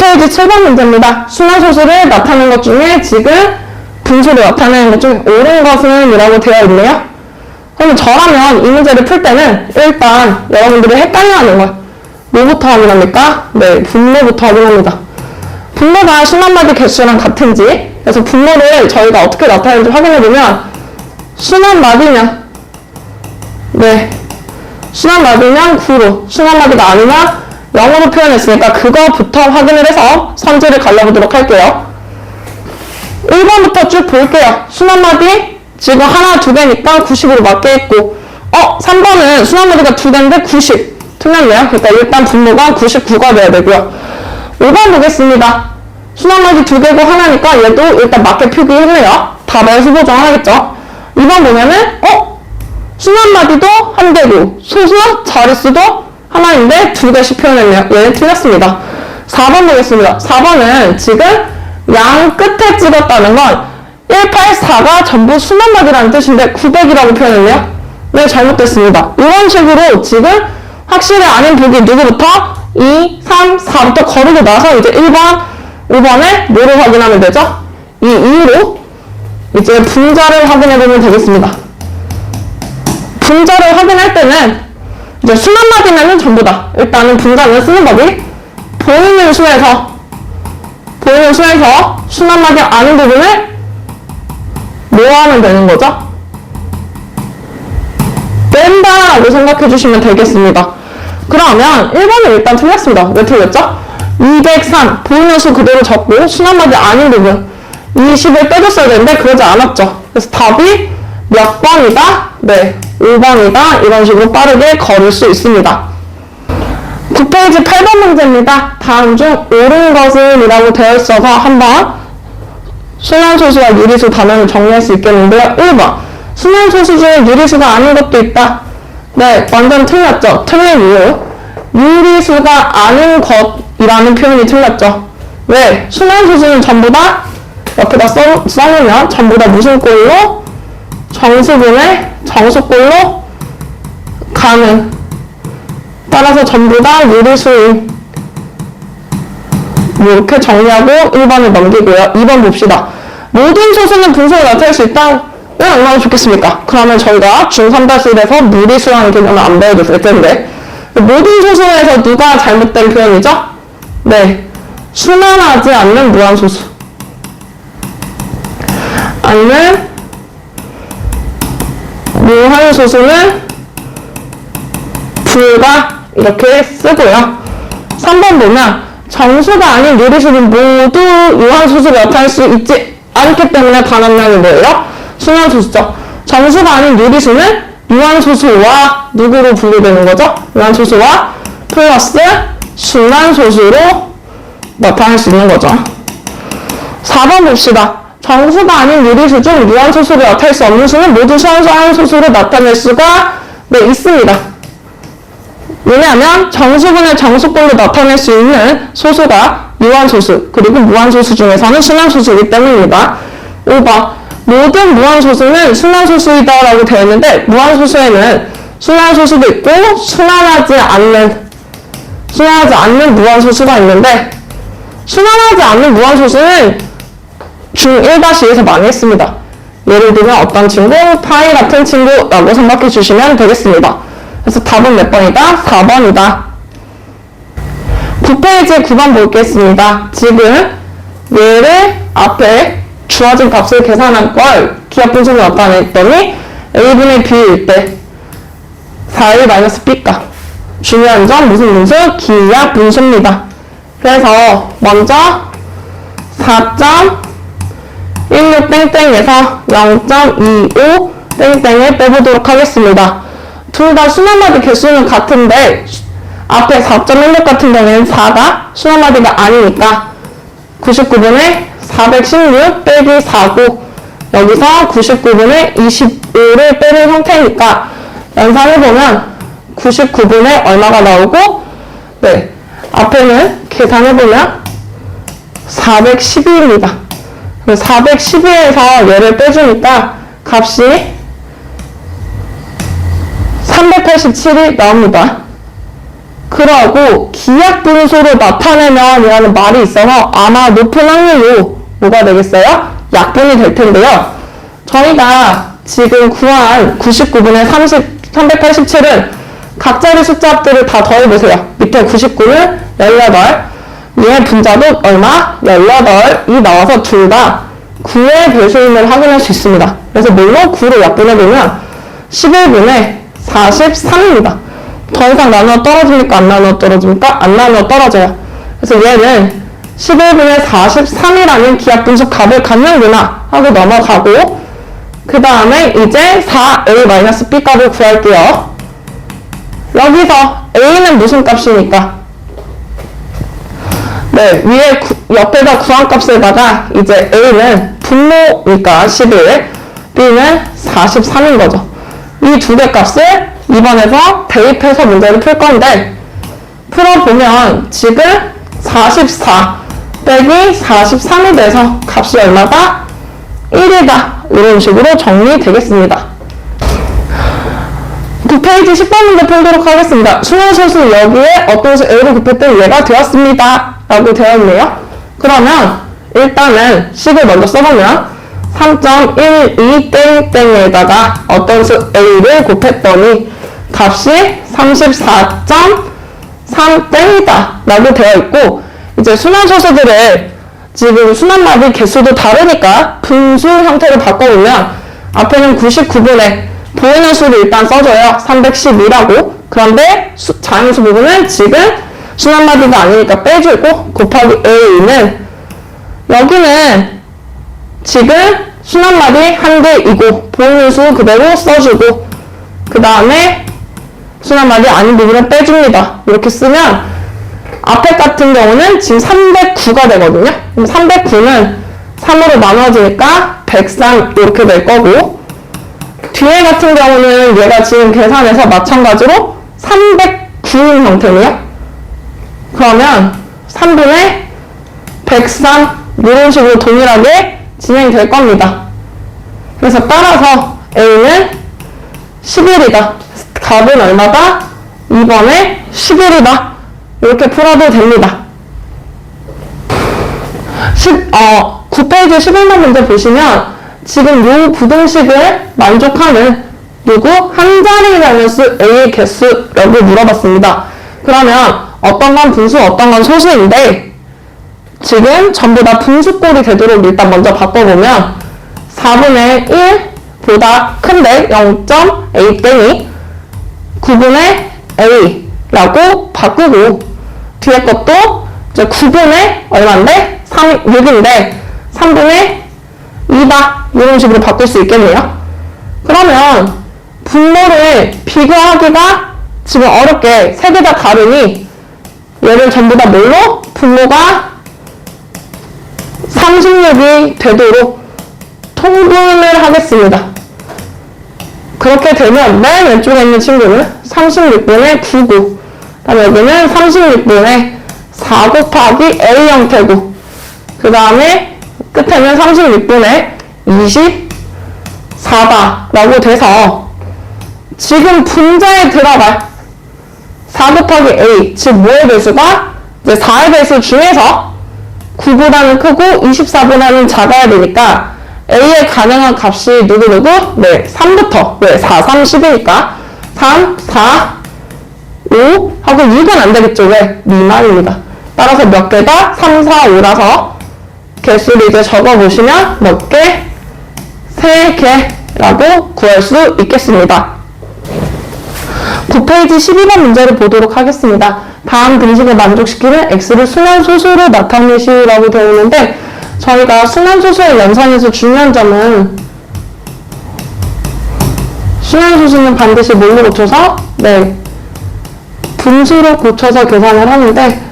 9페이지 7번 문제입니다. 순환소수를 나타내는 것 중에 지금 분수를 나타내는 것 중에 옳은 것은 이라고 되어 있네요. 그럼 저라면 이 문제를 풀 때는 일단 여러분들이 헷갈려하는 거예요. 뭐부터 확인합니까? 네, 분모부터 확인합니다. 분모가 순환마디 개수랑 같은지, 그래서 분모를 저희가 어떻게 나타내는지 확인해보면 순환마디면 네, 순환마디면 9로, 순환마디가 아니면 0으로 표현했으니까 그거부터 확인을 해서 선지를 갈라보도록 할게요. 1번부터 쭉 볼게요. 순환마디 지금 하나, 두 개니까 90으로 맞게 했고 3번은 순환마디가 두 개인데 90 틀렸네요. 그러니까 일단 분모가 99가 돼야 되고요. 5번 보겠습니다. 순환마디 두 개고 하나니까 얘도 일단 맞게 표기했네요. 답의 후보 중 하나겠죠. 2번 보면은 순환마디도 한 개고 소수 자릿수도 하나인데 두 개씩 표현했네요. 얘는 틀렸습니다. 4번 보겠습니다. 4번은 지금 양 끝에 찍었다는 건 184가 전부 순환마디라는 뜻인데 900이라고 표현했네요. 네, 잘못됐습니다. 이런 식으로 지금 확실히 아닌 보기 누구부터? 2, 3, 4부터 거르고 나서 이제 1번, 5번에 뭐를 확인하면 되죠? 이 2로 이제 분자를 확인해보면 되겠습니다. 분자를 확인할 때는 이제 순환마디면은 전부다. 일단은 분자는 쓰는 법이 보이는 수에서 순환마디 아닌 부분을 모아하면 되는 거죠? 뺀다라고 생각해 주시면 되겠습니다. 그러면 1번은 일단 틀렸습니다. 왜 틀렸죠? 203 보이는 수 그대로 적고 순환마디 아닌 부분 20을 빼줬어야 되는데 그러지 않았죠. 그래서 답이 몇 번이다? 네, 5번이다. 이런 식으로 빠르게 걸을 수 있습니다. 9페이지 8번 문제입니다. 다음 중 옳은 것은 이라고 되어 있어서 한번 순환소수와 유리수 단어를 정리할 수 있겠는데요. 1번 순환소수 중에 유리수가 아닌 것도 있다. 네, 완전 틀렸죠. 틀린 이유 유리수가 아닌 것이라는 표현이 틀렸죠. 왜? 순환소수는 전부 다 옆에다 써놓으면 전부 다 무슨 꼴로? 정수분의 정수꼴로 가는, 따라서 전부 다 유리수인, 이렇게 정리하고 1번을 넘기고요. 2번 봅시다. 모든 소수는 분수로 나타낼 수 있다. 왜 얼마나 좋겠습니까? 그러면 저희가 중3-1에서 무리수라는 개념을 안 배워도 될 텐데, 모든 소수에서 누가 잘못된 표현이죠? 네, 순환하지 않는 무한소수. 아니면 무한소수는 불가 이렇게 쓰고요. 3번 보면 정수가 아닌 유리수는 모두 유한소수를 나타낼 수 있지 않기 때문에 반환량이 뭐예요? 순환소수죠. 정수가 아닌 유리수는 유한소수와 누구로 분류되는 거죠? 유한소수와 플러스 순환소수로 나타낼 수 있는 거죠. 4번 봅시다. 정수가 아닌 유리수 중 유한소수를 나타낼 수 없는 수는 모두 순환소수로 나타낼 수가 있습니다. 왜냐하면 정수분의 정수꼴로 나타낼 수 있는 소수가 유한소수, 그리고 무한소수 중에서는 순환소수이기 때문입니다. 5번 모든 무한소수는 순환소수이다 라고 되어 있는데 무한소수에는 순환소수도 있고 순환하지 않는 무한소수가 있는데 순환하지 않는 무한소수는 중1-2에서 많이 했습니다. 예를 들면 어떤 친구, 파이 같은 친구라고 생각해 주시면 되겠습니다. 그래서 답은 몇 번이다? 4번이다. 9페이지 9번 보겠습니다. 지금 얘를 앞에 주어진 값을 계산한 걸 기하 분수로 나타냈더니 a분의 b일 때 4a b값. 중요한 점 무슨 분수? 기하 분수입니다. 그래서 먼저 4.16에서 0.25 땡땡을 빼보도록 하겠습니다. 둘 다 순환마디 개수는 같은데 앞에 4.16 같은 경우에는 4가 순환마디가 아니니까 99분의 416 빼기 4고 여기서 99분의 25를 빼는 형태니까 연산해보면 99분의 얼마가 나오고 네, 앞에는 계산해보면 412입니다. 412에서 얘를 빼주니까 값이 387이 나옵니다. 그러고 기약 분수로 나타내면 이라는 말이 있어서 아마 높은 확률로 뭐가 되겠어요? 약분이 될 텐데요. 저희가 지금 구한 99분의 387은 각자리 숫자들을 다 더해보세요. 밑에 99는 18, 위에 분자도 얼마? 18이 나와서 둘 다 9의 배수임을 확인할 수 있습니다. 그래서 뭘로? 9로 약분해보면 11분의 43입니다. 더 이상 나누어 떨어집니까? 안 나누어 떨어집니까? 안 나누어 떨어져요. 그래서 얘는 11분의 43이라는 기하분수 값을 갖는구나 하고 넘어가고, 그 다음에 이제 4a-b 값을 구할게요. 여기서 a는 무슨 값입니까? 네, 위에 옆에다 구한 값에다가 이제 a는 분모니까 11, b는 43인 거죠. 이 두 개 값을 이번에서 대입해서 문제를 풀 건데, 풀어보면 지금 44 빼기 43이 돼서 값이 얼마다? 1이다. 이런 식으로 정리되겠습니다. 9페이지 10번 문제 풀도록 하겠습니다. 수능소수 여기에 어떤 수 A로 곱했더니 얘가 되었습니다. 라고 되어 있네요. 그러면 일단은 식을 먼저 써보면 3.12땡땡에다가 어떤 수 A를 곱했더니 값이 34.3땡이다 라고 되어 있고, 이제 순환소수들을 지금 순환마비 개수도 다르니까 분수 형태로 바꿔보면 앞에는 99분의 보이는 수를 일단 써줘요. 312라고. 그런데 자연수 부분은 지금 순환마비가 아니니까 빼주고 곱하기 A는 여기는 지금 순환마비 한 개이고 보이는 수 그대로 써주고, 그 다음에 순환마비 아닌 부분은 빼줍니다. 이렇게 쓰면 앞에 같은 경우는 지금 309가 되거든요. 그럼 309는 3으로 나눠지니까 103 이렇게 될 거고, 뒤에 같은 경우는 얘가 지금 계산해서 마찬가지로 309인 형태네요. 그러면 3분의 103 이런 식으로 동일하게 진행될 겁니다. 그래서 따라서 A는 11이다. 값은 얼마다? 2번에 11이다. 이렇게 풀어도 됩니다. 9페이지 11번 문제 보시면 지금 요 부등식을 만족하는 누구? 한 자리 자연수 A의 개수라고 물어봤습니다. 그러면 어떤 건 분수, 어떤 건 소수인데 지금 전부 다 분수꼴이 되도록 일단 먼저 바꿔보면 4분의 1보다 큰데 0.a땡이 9분의 a라고 바꾸고, 뒤에 것도 이제 9분의 얼마인데? 6인데 3분의 2다. 이런 식으로 바꿀 수 있겠네요. 그러면 분모를 비교하기가 지금 어렵게 세 개 다 다르니 얘를 전부 다 뭘로? 분모가 36이 되도록 통분을 하겠습니다. 그렇게 되면 맨 왼쪽에 있는 친구는 36분의 9고, 그다음에 여기는 36분의 4 곱하기 A 형태고, 그 다음에 끝에는 36분의 24다 라고 돼서 지금 분자에 들어갈 4 곱하기 A, 즉 뭐의 배수가? 이제 4의 배수 중에서 9보다는 크고 24보다는 작아야 되니까 A의 가능한 값이 누구누구? 네, 3부터. 왜? 4, 3, 10이니까 3, 4, 5 하고 6은 안 되겠죠. 왜? 미만입니다. 따라서 몇 개다? 3, 4, 5라서 개수를 이제 적어보시면 몇 개? 3개라고 구할 수 있겠습니다. 9페이지 12번 문제를 보도록 하겠습니다. 다음 등식을 만족시키는 x를 순환소수로 나타내시라고 되어 있는데, 저희가 순환소수의 연산에서 중요한 점은 순환소수는 반드시 뭘로 고쳐서? 네, 분수로 고쳐서 계산을 하는데,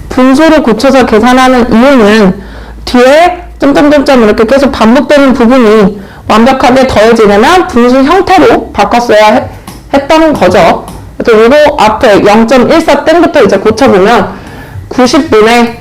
분수로 고쳐서 계산하는 이유는 뒤에 점점점점 이렇게 계속 반복되는 부분이 완벽하게 더해지려면 분수 형태로 바꿨어야 했던 거죠. 그래서 이거 앞에 0.14땡부터 이제 고쳐보면 90분의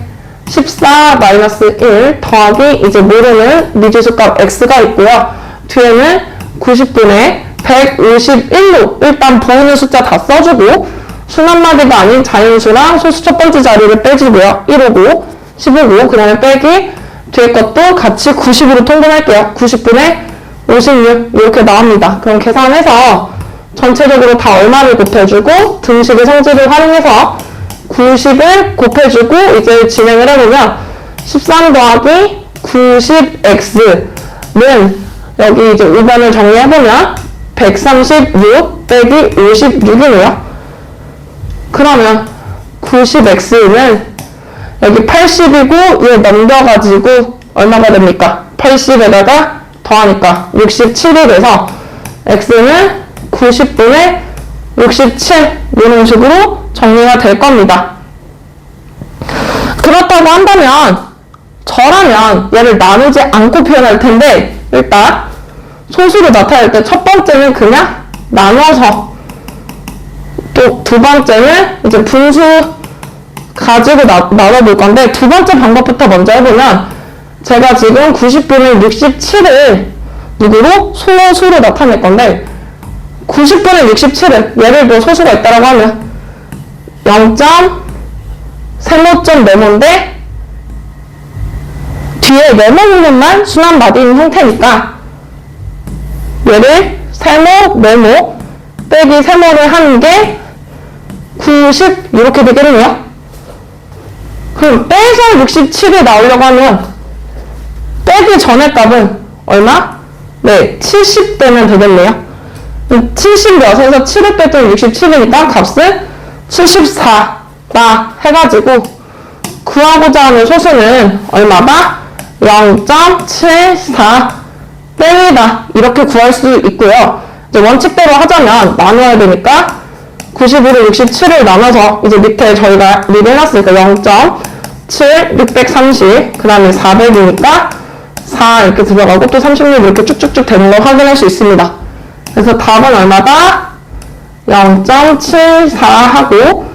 14-1 더하기 이제 모르는 미지수값 x가 있고요. 뒤에는 90분의 151로 일단 보이는 숫자 다 써주고, 순한마디가 아닌 자인수랑 소수 첫 번째 자리를 빼주고요. 159, 15고, 그 다음에 빼기 뒤에 것도 같이 90으로 통분할게요. 90분의 56 이렇게 나옵니다. 그럼 계산해서 전체적으로 다 얼마를 곱해주고 등식의 성질을 활용해서 90을 곱해주고 이제 진행을 해보면 13 더하기 90x는 여기 이제 5번을 정리해보면 136 빼기 56이네요. 그러면 90x는 여기 80이고 얘 넘겨가지고 얼마가 됩니까? 80에다가 더하니까 67이 돼서 x는 90분의 67 이런 식으로 정리가 될 겁니다. 그렇다고 한다면 저라면 얘를 나누지 않고 표현할 텐데 일단 소수로 나타낼 때 첫 번째는 그냥 나눠서 또 두 번째는 이제 분수 가지고 나눠볼 건데 두 번째 방법부터 먼저 해보면 제가 지금 90분의 67을 누구로? 소수로 나타낼 건데 90분의 67은 예를 들어 소수가 있다고 하면 0.세모점 네모인데 뒤에 네모 부분만 순한 마디인 형태니까 얘를 세모, 네모 빼기 세모를 하는 게 90 이렇게 되겠네요. 그럼 빼서 67이 나오려고 하면 빼기 전의 값은 얼마? 네, 70 되면 되겠네요. 76에서 7을 뺐더니 67이니까 값은 74다 해가지고 구하고자 하는 소수는 얼마다? 0.74 땡이다 이렇게 구할 수 있고요. 이제 원칙대로 하자면 나눠야 되니까 90으로 67을 나눠서 이제 밑에 저희가 미리 해놨으니까 0.7 630 그 다음에 400이니까 4 이렇게 들어가고 또 36 이렇게 쭉쭉쭉 되는 걸 확인할 수 있습니다. 그래서 답은 얼마다? 0.74 하고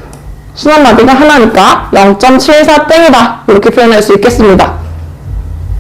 순한마디가 하나니까 0.74 땡이다 이렇게 표현할 수 있겠습니다.